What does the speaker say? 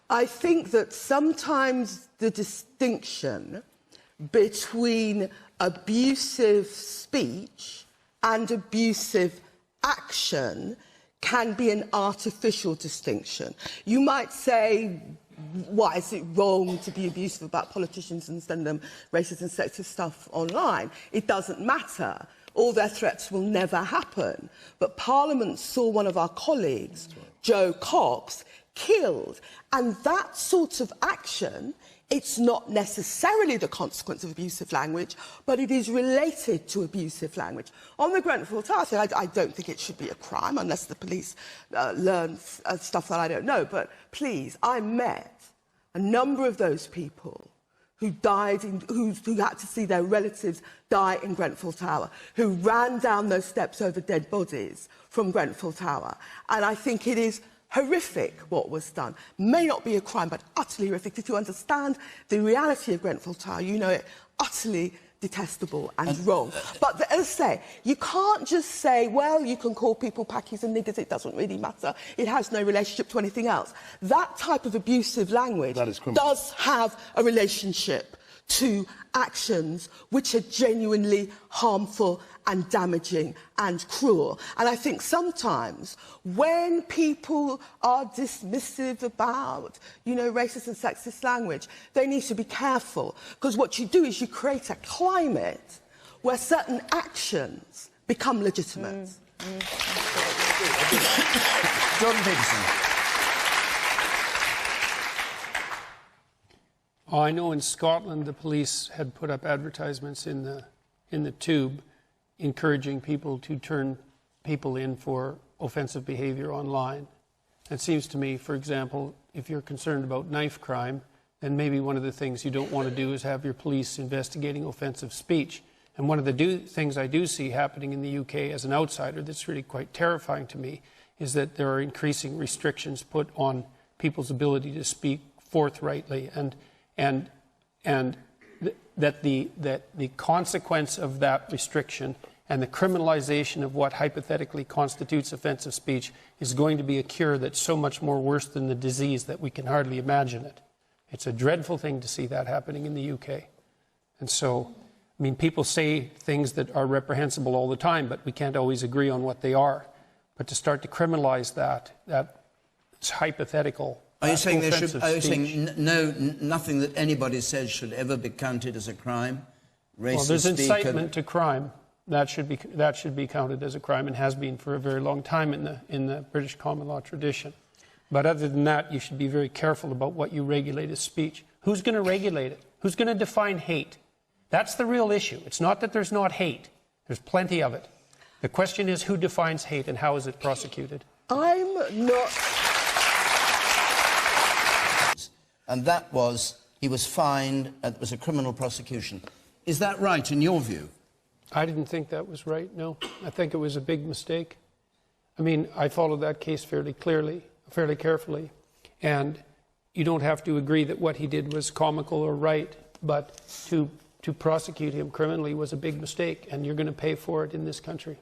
I think that sometimes the distinction between abusive speech and abusive action can be an artificial distinction. You might say, why is it wrong to be abusive about politicians and send them racist and sexist stuff online? It doesn't matter. All their threats will never happen. But Parliament saw one of our colleagues, Joe Cox, killed. And that sort of action, it's not necessarily the consequence of abusive language, but it is related to abusive language. On the Grenfell Tower thing, I don't think it should be a crime unless the police learn stuff that I don't know. But please, I met a number of those people who died, who had to see their relatives die in Grenfell Tower, who ran down those steps over dead bodies from Grenfell Tower. And I think it is horrific what was done. May not be a crime, but utterly horrific. If you understand the reality of Grenfell Tower, you know it utterly detestable and wrong. But as I say, you can't just say, well, you can call people packies and niggers, it doesn't really matter. It has no relationship to anything else. That type of abusive language does have a relationship to actions which are genuinely harmful and damaging and cruel. And I think sometimes when people are dismissive about, racist and sexist language, they need to be careful, because what you do is you create a climate where certain actions become legitimate. Jordan Peterson. Oh, I know in Scotland the police had put up advertisements in the tube encouraging people to turn people in for offensive behavior online. It seems to me, for example, if you're concerned about knife crime, then maybe one of the things you don't want to do is have your police investigating offensive speech. And one of the things I do see happening in the UK as an outsider that's really quite terrifying to me is that there are increasing restrictions put on people's ability to speak forthrightly, and that the consequence of that restriction and the criminalization of what hypothetically constitutes offensive speech is going to be a cure that's so much more worse than the disease that we can hardly imagine it. It's a dreadful thing to see that happening in the UK. And so, I mean, people say things that are reprehensible all the time, but we can't always agree on what they are. But to start to criminalize that's hypothetical. Are you saying nothing that anybody says should ever be counted as a crime? Well, there's incitement to crime. That should be counted as a crime, and has been for a very long time in the British common law tradition. But other than that, you should be very careful about what you regulate as speech. Who's going to regulate it? Who's going to define hate? That's the real issue. It's not that there's not hate. There's plenty of it. The question is, who defines hate and how is it prosecuted? I'm not... And that was, he was fined, it was a criminal prosecution. Is that right, in your view? I didn't think that was right, no. I think it was a big mistake. I mean, I followed that case fairly carefully, and you don't have to agree that what he did was comical or right, but to prosecute him criminally was a big mistake, and you're going to pay for it in this country.